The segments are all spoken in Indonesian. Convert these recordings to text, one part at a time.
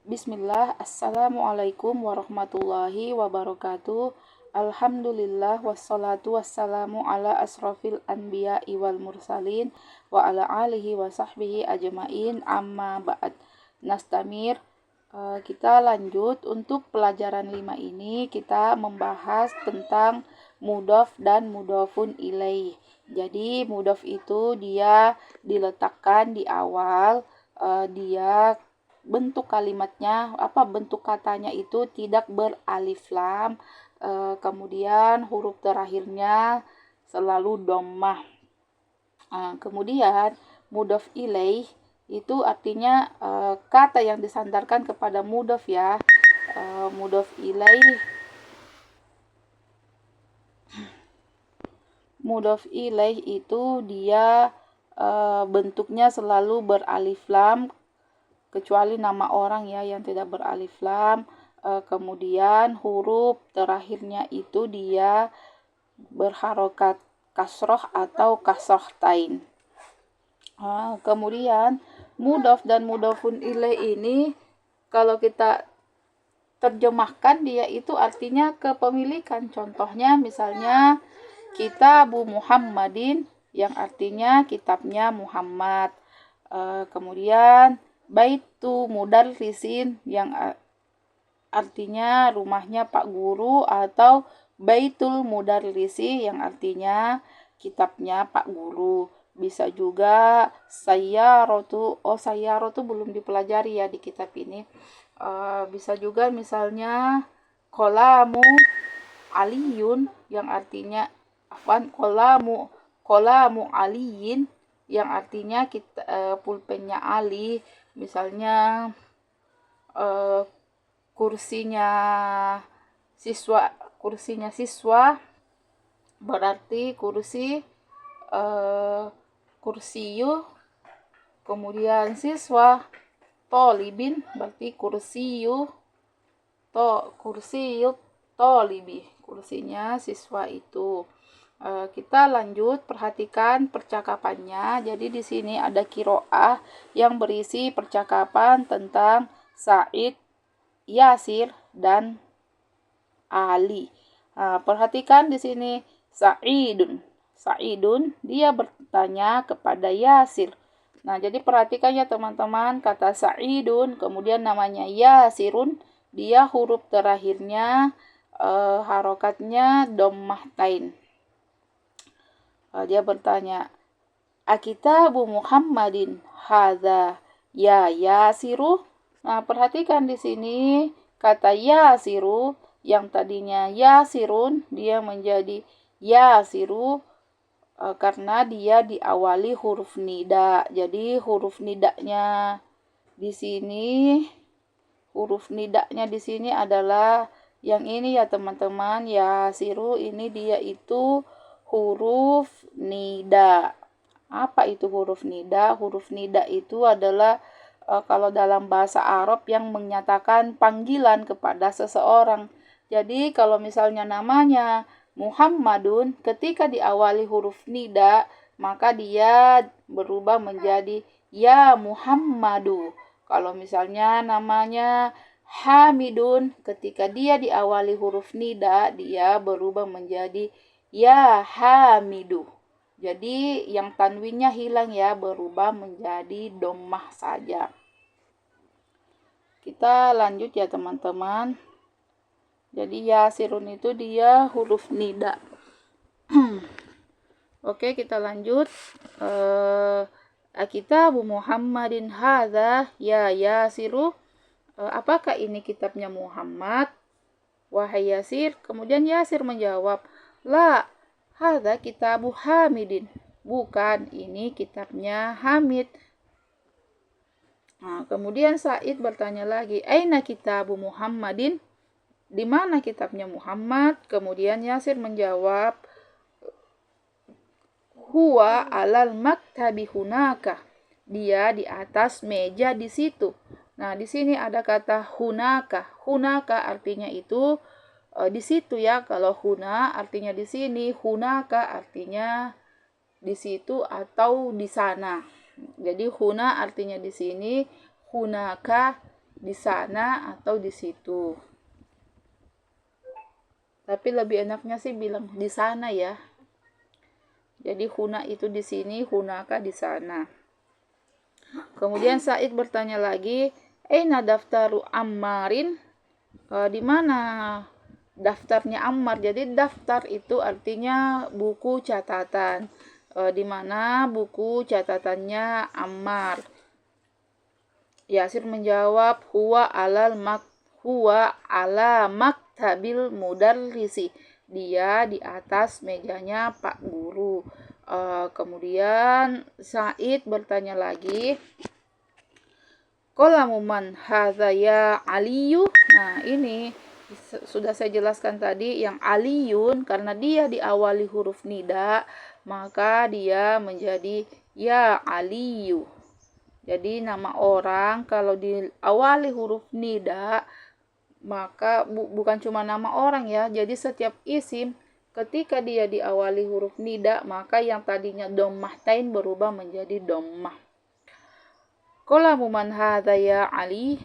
Bismillah, Assalamualaikum warahmatullahi wabarakatuh. Alhamdulillah wassalatu wassalamu ala asrofil anbiya'i wal mursalin wa ala alihi wa sahbihi ajma'in amma ba'd. Nastamir, kita lanjut untuk pelajaran 5 ini kita membahas tentang mudhof dan mudhofun ilaih. Jadi mudhof itu dia diletakkan di awal, dia bentuk kalimatnya, bentuk katanya itu tidak beralif lam, kemudian huruf terakhirnya selalu dhammah. Kemudian mudhof ilaih itu artinya kata yang disandarkan kepada mudhof ya. Mudhof ilaih itu dia bentuknya selalu beralif lam, kecuali nama orang ya yang tidak beralif lam. Kemudian huruf terakhirnya itu dia berharokat kasroh atau kasrohtain. Kemudian mudhof dan mudhofun ilaih ini kalau kita terjemahkan dia itu artinya kepemilikan. Contohnya misalnya Kitabu Muhammadin yang artinya kitabnya Muhammad. Kemudian Baitu Mudarrisin yang artinya rumahnya Pak Guru, atau Baitul Mudarrisi yang artinya kitabnya Pak Guru. Bisa juga Sayyaratu. Sayyaratu belum dipelajari ya di kitab ini. Bisa juga misalnya Qolamu Aliyun yang artinya Qolamu Aliyin yang artinya pulpennya Ali. Misalnya kursinya siswa berarti kursiyu. Kemudian siswa tolibin berarti kursiyu tolibi, kursinya siswa itu. Kita lanjut perhatikan percakapannya. Jadi di sini ada qiraah yang berisi percakapan tentang Said, Yasir, dan Ali. Perhatikan di sini Sa'idun dia bertanya kepada Yasir. Nah, jadi perhatikan ya teman-teman, kata Sa'idun kemudian namanya Yasirun, dia huruf terakhirnya harokatnya dhammahtain. Dia bertanya, Akitabu Muhammadin hadza ya Yasiru. Nah, perhatikan di sini kata Yasiru yang tadinya Yasirun dia menjadi Yasiru karena dia diawali huruf nida. Jadi huruf nidanya di sini adalah yang ini ya teman-teman. Yasiru ini dia itu huruf nida. Apa itu huruf nida? Huruf nida itu adalah kalau dalam bahasa Arab yang menyatakan panggilan kepada seseorang. Jadi kalau misalnya namanya Muhammadun, ketika diawali huruf nida, maka dia berubah menjadi Ya Muhammadu. Kalau misalnya namanya Hamidun, ketika dia diawali huruf nida, dia berubah menjadi Ya Hamidu. Jadi yang tanwinnya hilang ya, berubah menjadi dhammah saja. Kita lanjut ya teman-teman. Jadi Yasirun itu dia huruf nida. Oke, kita lanjut. Akitabu Muhammadin hadza ya Yasiru. Apakah ini kitabnya Muhammad? Wahai Yasir. Kemudian Yasir menjawab, La, hadza kitabu Hamidin. Bukan, ini kitabnya Hamid. Nah, kemudian Said bertanya lagi, Aina kitabu Muhammadin? Di mana kitabnya Muhammad? Kemudian Yasir menjawab, Huwa alal maktabi hunaka. Dia di atas meja di situ. Nah, di sini ada kata hunaka. Hunaka artinya itu di situ ya. Kalau huna artinya di sini, hunaka artinya di situ atau di sana. Jadi huna artinya di sini, hunaka di sana atau di situ. Tapi lebih enaknya sih bilang di sana ya. Jadi huna itu di sini, hunaka di sana. Kemudian Said bertanya lagi, "Aina daftaru Ammarin?" Di mana daftarnya Ammar? Jadi daftar itu artinya buku catatan. Di mana buku catatannya Ammar? Yasir menjawab, huwa ala maktabil mudarrisi. Dia di atas mejanya Pak Guru. Kemudian Said bertanya lagi, qalamu man hadza ya Aliyu? Nah, ini sudah saya jelaskan tadi, yang Aliyun karena dia diawali huruf nida, maka dia menjadi ya Aliyu. Jadi nama orang kalau diawali huruf nida, maka bukan cuma nama orang ya. Jadi setiap isim ketika dia diawali huruf nida, maka yang tadinya dhammahtain berubah menjadi dhammah. Qalamu man hadza ya Ali?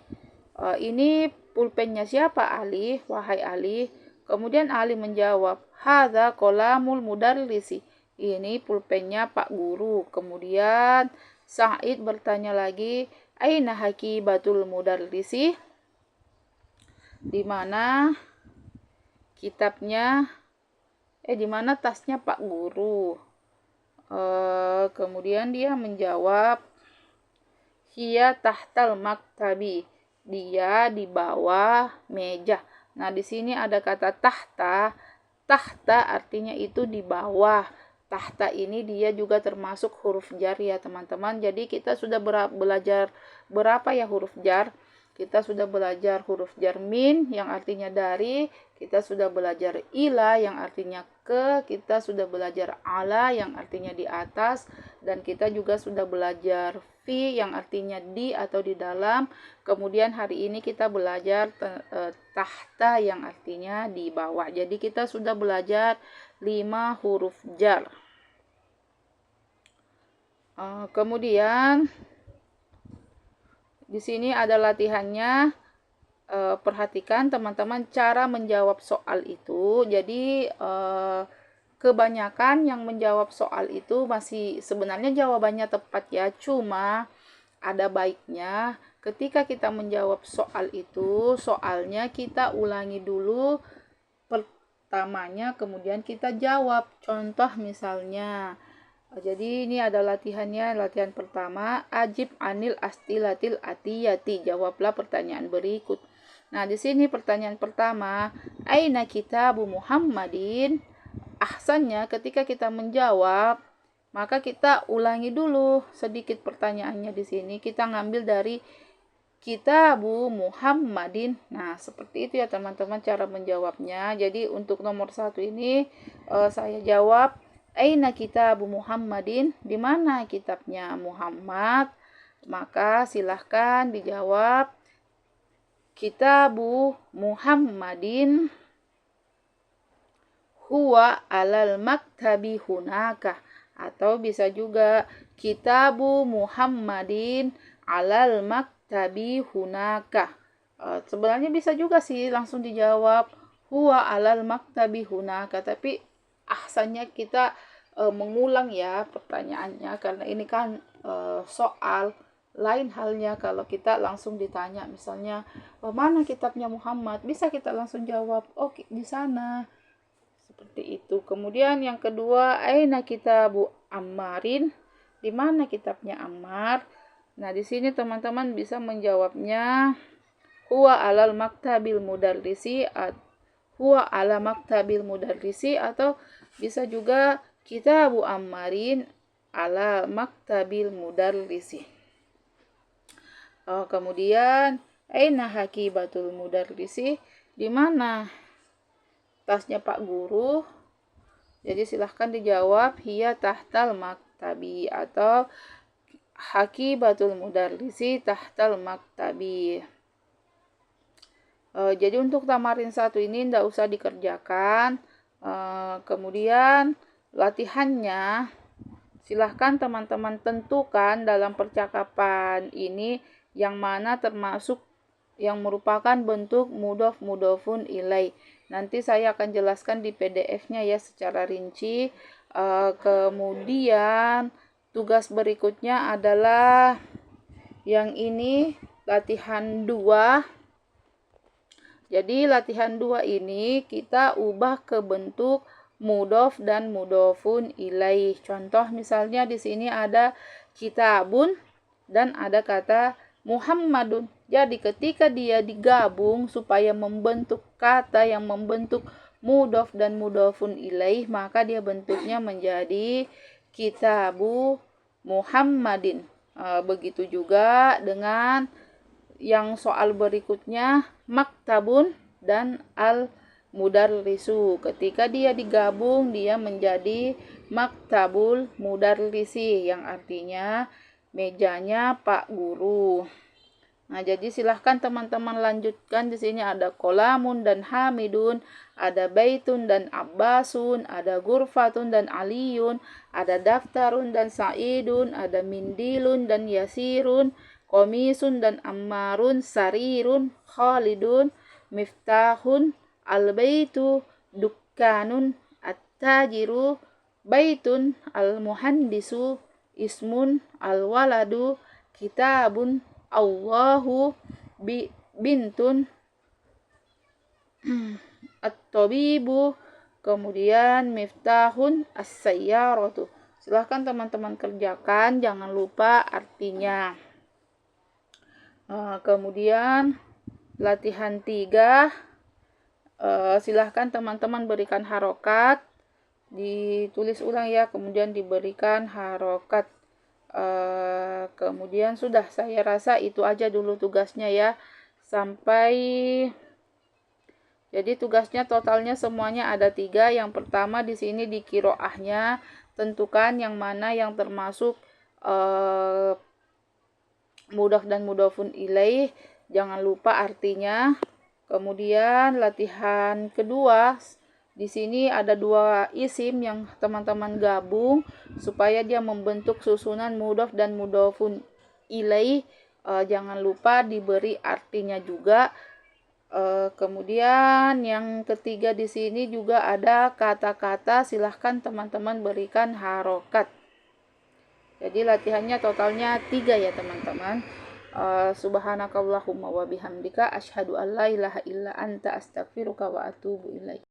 Ini pulpennya siapa Ali? Wahai Ali. Kemudian Ali menjawab, hadza qalamul mudarrisi. Ini pulpennya Pak Guru. Kemudian Said bertanya lagi, aina hakibatul mudarrisi? Di mana kitabnya? Di mana tasnya Pak Guru? Kemudian dia menjawab, hiya tahtal maktabi. Dia di bawah meja. Nah, di sini ada kata tahta. Tahta artinya itu di bawah. Tahta ini dia juga termasuk huruf jar ya teman-teman. Jadi kita sudah belajar berapa ya huruf jar? Kita sudah belajar huruf jar min yang artinya dari, kita sudah belajar ila yang artinya ke, kita sudah belajar ala yang artinya di atas, dan kita juga sudah belajar fi yang artinya di atau di dalam. Kemudian hari ini kita belajar tahta yang artinya di bawah. Jadi kita sudah belajar 5 huruf jar. Kemudian di sini ada latihannya. Perhatikan teman-teman cara menjawab soal itu. Jadi kebanyakan yang menjawab soal itu masih sebenarnya jawabannya tepat ya. Cuma ada baiknya ketika kita menjawab soal itu, soalnya kita ulangi dulu pertamanya, kemudian kita jawab. Contoh misalnya, jadi ini ada latihannya, latihan pertama, ajib anil astilatil atiyati, jawablah pertanyaan berikut. Nah, di sini pertanyaan pertama, aina kitabu Muhammadin? Ahsannya ketika kita menjawab, maka kita ulangi dulu sedikit pertanyaannya di sini. Kita ngambil dari kitabu Muhammadin. Nah, seperti itu ya teman-teman cara menjawabnya. Jadi untuk nomor 1 ini saya jawab, aina kitabu Muhammadin? Di mana kitabnya Muhammad? Maka silahkan dijawab, kitabu Muhammadin huwa alal maktabi hunaka. Atau bisa juga kitabu Muhammadin alal maktabi hunaka. Sebenarnya bisa juga sih langsung dijawab huwa alal maktabi hunaka, tapi ahsannya kita mengulang ya pertanyaannya, karena ini kan soal. Lain halnya kalau kita langsung ditanya misalnya, mana kitabnya Muhammad? Bisa kita langsung jawab, oke, di sana. Seperti itu. Kemudian yang kedua, aina kitabu Ammarin? Di mana kitabnya Ammar? Nah, di sini teman-teman bisa menjawabnya huwa alal maktabil mudarrisi, huwa ala maktabil mudarrisi, atau bisa juga kitabu Ammarin ala maktabil mudarrisi. Kemudian aina hakibatul mudarrisi? Di mana tasnya Pak Guru? Jadi silahkan dijawab hiya tahtal maktabi atau hakibatul mudarrisi tahtal maktabi. Jadi untuk tamarin 1 ini tidak usah dikerjakan. Kemudian latihannya silahkan teman-teman tentukan dalam percakapan ini yang mana termasuk yang merupakan bentuk mudhof mudhofun ilaih. Nanti saya akan jelaskan di PDF-nya ya secara rinci. Kemudian tugas berikutnya adalah yang ini latihan 2. Jadi latihan 2 ini kita ubah ke bentuk mudhof dan mudhofun ilaih. Contoh misalnya di sini ada kitabun dan ada kata Muhammadun. Jadi ketika dia digabung supaya membentuk kata yang membentuk mudhof dan mudhofun ilaih, maka dia bentuknya menjadi kitabu Muhammadin. Begitu juga dengan yang soal berikutnya maktabun dan al-mudarrisu. Ketika dia digabung, dia menjadi maktabul mudarrisi, yang artinya mejanya Pak Guru. Nah, jadi silahkan teman-teman lanjutkan. Di sini ada kolamun dan hamidun, ada baitun dan abbasun, ada gurfatun dan aliyun, ada daftarun dan sa'idun, ada mindilun dan yasirun, komisun dan ammarun, sarirun, khalidun, miftahun, albaitu, dukkanun, at-tajiru, baitun, al-muhandisu, ismun, al-waladu, kitabun, Allahu, bintun, at-tabibu, kemudian miftahun, as-sayyaratu. Silahkan teman-teman kerjakan, jangan lupa artinya. Kemudian latihan 3, silahkan teman-teman berikan harokat, ditulis ulang ya, kemudian diberikan harokat. Kemudian sudah, saya rasa itu aja dulu tugasnya ya. Jadi tugasnya totalnya semuanya ada 3. Yang pertama di sini di kiroahnya, tentukan yang mana yang termasuk mudhof dan mudhofun ilaih, jangan lupa artinya. Kemudian latihan kedua, di sini ada 2 isim yang teman-teman gabung supaya dia membentuk susunan mudhof dan mudhofun ilaih. Jangan lupa diberi artinya juga. Kemudian yang ketiga di sini juga ada kata-kata, silahkan teman-teman berikan harokat. Jadi latihannya totalnya 3 ya teman-teman. Subhanakallahumma wa bihamdika asyhadu an la ilaha illa anta astaghfiruka wa atubu ilaik.